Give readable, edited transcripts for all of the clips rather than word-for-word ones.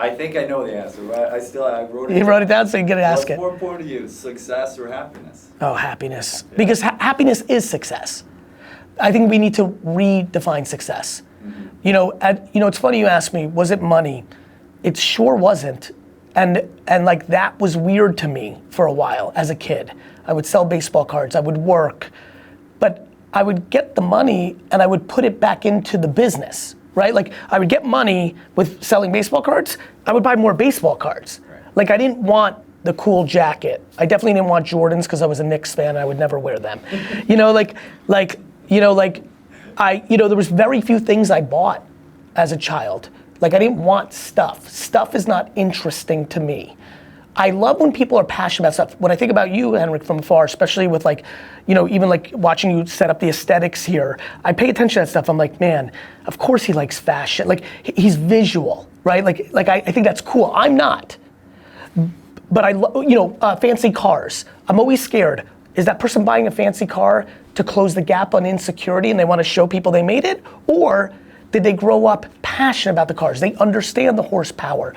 I think I know the answer, but I wrote it. You wrote it down so you can ask it. What's more important to you, success or happiness? Oh, happiness. Yeah. Because happiness is success. I think we need to redefine success. Mm-hmm. You know, it's funny you asked me, was it money? It sure wasn't. And like that was weird to me for a while as a kid. I would sell baseball cards, I would work, but I would get the money and I would put it back into the business, right? Like I would get money with selling baseball cards, I would buy more baseball cards. Right. Like I didn't want the cool jacket. I definitely didn't want Jordans because I was a Knicks fan, I would never wear them. There was very few things I bought as a child. Like I didn't want stuff. Stuff is not interesting to me. I love when people are passionate about stuff. When I think about you, Henrik, from afar, especially with even like watching you set up the aesthetics here, I pay attention to that stuff. I'm like, man, of course he likes fashion. Like he's visual, right? Like I think that's cool. I'm not. But fancy cars. I'm always scared. Is that person buying a fancy car to close the gap on insecurity and they want to show people they made it? Or did they grow up passionate about the cars? They understand the horsepower.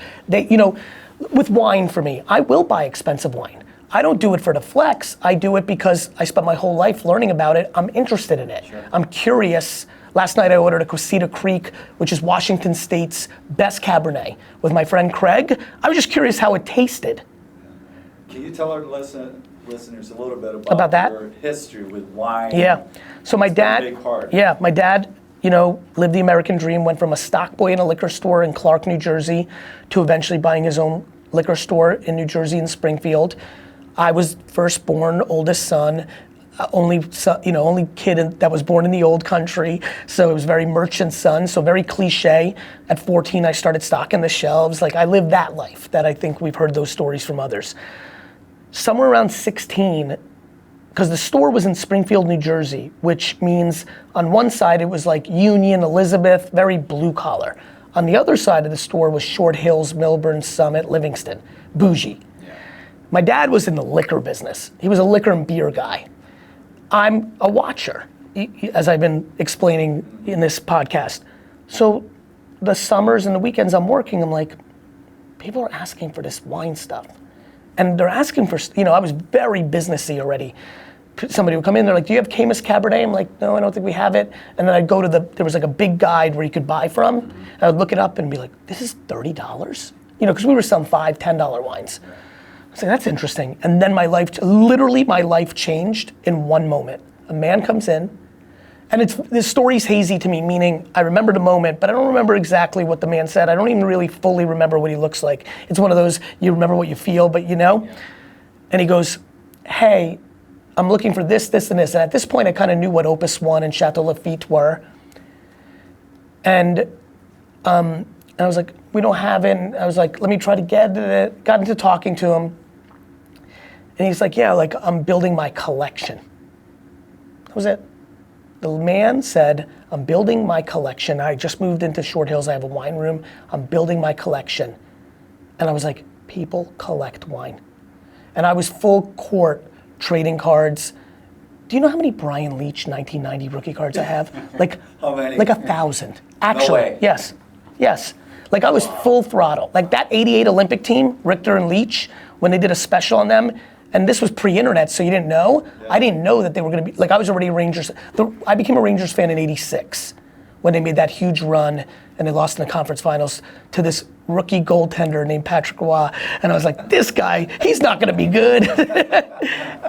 With wine for me, I will buy expensive wine. I don't do it for the flex. I do it because I spent my whole life learning about it. I'm interested in it. Sure. I'm curious. Last night I ordered a Quisita Creek, which is Washington State's best Cabernet, with my friend Craig. I was just curious how it tasted. Can you tell our listeners a little bit about that? Your history with wine? Yeah. So my dad, lived the American dream, went from a stock boy in a liquor store in Clark, New Jersey, to eventually buying his own liquor store in New Jersey in Springfield. I was firstborn, oldest son, only kid that was born in the old country, so it was very merchant son, so very cliche. At 14, I started stocking the shelves. Like I lived that life that I think we've heard those stories from others. Somewhere around 16, because the store was in Springfield, New Jersey, which means on one side it was like Union, Elizabeth, very blue collar. On the other side of the store was Short Hills, Milburn, Summit, Livingston, bougie. Yeah. My dad was in the liquor business. He was a liquor and beer guy. I'm a watcher, as I've been explaining in this podcast. So the summers and the weekends I'm working, I'm like, people are asking for this wine stuff. And they're asking for, I was very businessy already. Somebody would come in, they're like, do you have Caymus Cabernet? I'm like, no, I don't think we have it. And then I'd go to there was like a big guide where you could buy from. And I would look it up and be like, this is $30? Because we were selling $5, $10 wines. I was like, that's interesting. And then my life changed in one moment. A man comes in, and this story's hazy to me, meaning I remember the moment, but I don't remember exactly what the man said. I don't even really fully remember what he looks like. It's one of those, you remember what you feel, but Yeah. And he goes, hey, I'm looking for this, this, and this. And at this point, I kind of knew what Opus One and Chateau Lafite were. And I was like, we don't have it. And I was like, let me try to get it. Got into talking to him. And he's like, yeah, like I'm building my collection. That was it. The man said, I'm building my collection. I just moved into Short Hills. I have a wine room. I'm building my collection. And I was like, people collect wine. And I was full court trading cards. Do you know how many Brian Leach 1990 rookie cards I have? Like, how many? Like 1,000. Actually, no way. Yes. Like I was full throttle. Like that 88 Olympic team, Richter and Leach, when they did a special on them, and this was pre-internet, so you didn't know. Yeah. I didn't know that they were gonna be, like I was already a Rangers. I became a Rangers fan in '86 when they made that huge run and they lost in the conference finals to this rookie goaltender named Patrick Roy. And I was like, this guy, he's not gonna be good.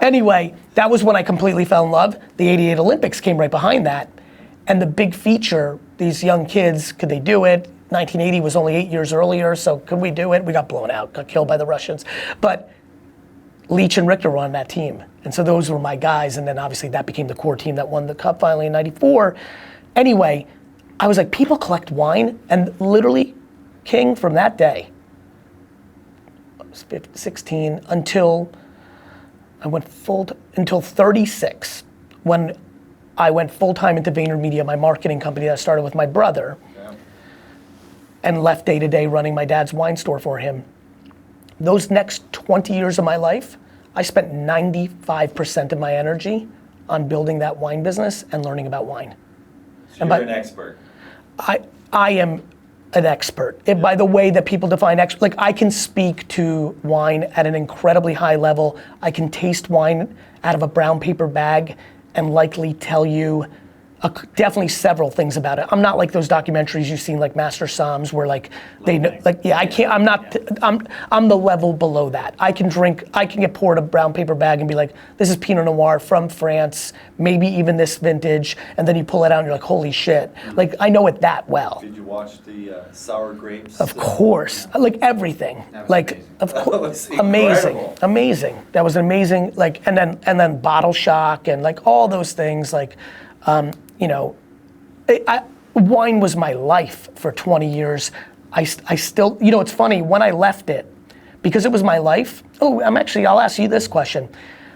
Anyway, that was when I completely fell in love. The '88 Olympics came right behind that. And the big feature, these young kids, could they do it? 1980 was only 8 years earlier, so could we do it? We got blown out, got killed by the Russians. But Leach and Richter were on that team. And so those were my guys. And then obviously that became the core team that won the cup finally in '94. Anyway, I was like, people collect wine. And literally, King, from that day, I was 16 until I went until 36, when I went full-time into VaynerMedia, my marketing company that I started with my brother, and left day to day running my dad's wine store for him. Those next 20 years of my life, I spent 95% of my energy on building that wine business and learning about wine. So you're an expert. I am an expert by the way that people define expert. Like I can speak to wine at an incredibly high level. I can taste wine out of a brown paper bag and likely tell you definitely several things about it. I'm not like those documentaries you've seen like Master Soms where like they know, like yeah I can't, I'm not, I'm the level below that. I can get poured a brown paper bag and be like, this is Pinot Noir from France, maybe even this vintage, and then you pull it out and you're like, holy shit. Like I know it that well. Did you watch the sour grapes? Of course, like everything. Like amazing. of course, That was incredible. amazing. That was an amazing, like, and then Bottle Shock and like all those things, like, you know, wine was my life for 20 years. I still, you know, it's funny, when I left it, because it was my life, I'll ask you this question.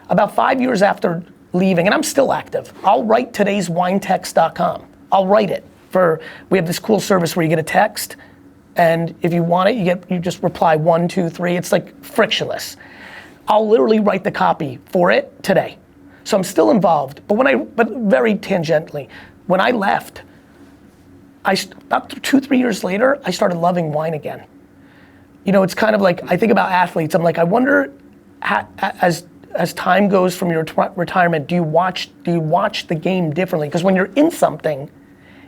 About 5 years after leaving, and I'm still active, I'll write today's winetext.com. I'll write it we have this cool service where you get a text, and if you want it, you just reply 1, 2, 3, it's like frictionless. I'll literally write the copy for it today. So I'm still involved, but very tangentially. When I left, about 2-3 years later, I started loving wine again. You know, it's kind of like, I think about athletes, I'm like, I wonder, as time goes from your retirement, do you watch the game differently? Because when you're in something,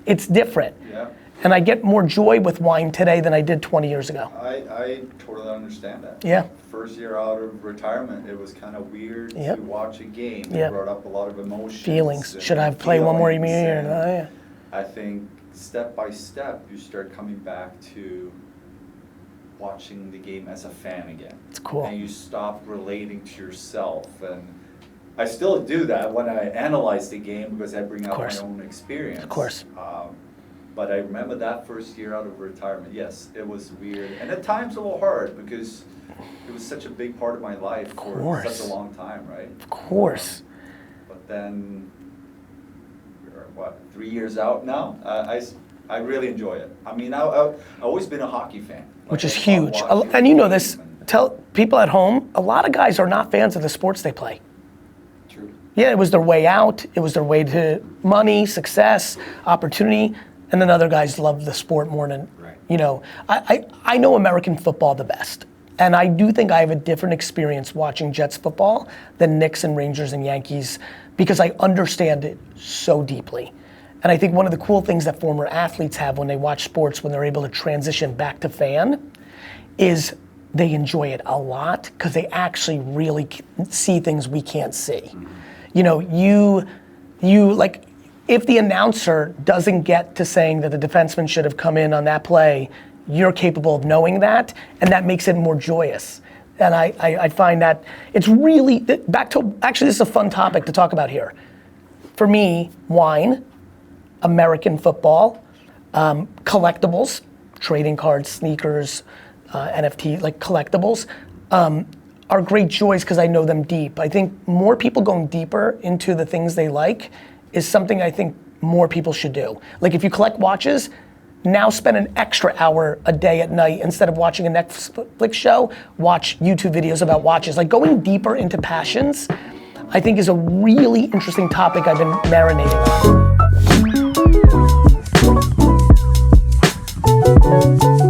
it's different. Yeah. And I get more joy with wine today than I did 20 years ago. I totally understand that. Yeah. First year out of retirement, it was kind of weird Yep. to watch a game. It Yep. brought up a lot of emotions. Feelings. and Should I play one more feelings, year? and Oh, yeah. I think step by step, you start coming back to watching the game as a fan again. It's cool. And you stop relating to yourself. And I still do that when I analyze the game because I bring out my course. own experience. Of course. But I remember that first year out of retirement, yes, it was weird. And at times a little hard because it was such a big part of my life for course. such a long time, right? Of course. But then, we're 3 years out now? I really enjoy it. I mean, I've always been a hockey fan. Which is I love huge. watching And you know the this, game and- tell people at home, a lot of guys are not fans of the sports they play. True. Yeah, it was their way out, it was their way to money, success, opportunity, and then other guys love the sport more than, Right. you know. I know American football the best, and I do think I have a different experience watching Jets football than Knicks and Rangers and Yankees because I understand it so deeply. And I think one of the cool things that former athletes have when they watch sports, when they're able to transition back to fan, is they enjoy it a lot because they actually really see things we can't see. You know, you like, if the announcer doesn't get to saying that the defenseman should have come in on that play, you're capable of knowing that, and that makes it more joyous. And I find that it's really, back to, actually this is a fun topic to talk about here. For me, wine, American football, collectibles, trading cards, sneakers, NFT, like collectibles, are great joys because I know them deep. I think more people going deeper into the things they like is something I think more people should do. Like if you collect watches, now spend an extra hour a day at night instead of watching a Netflix show, watch YouTube videos about watches. Like going deeper into passions, I think is a really interesting topic I've been marinating on.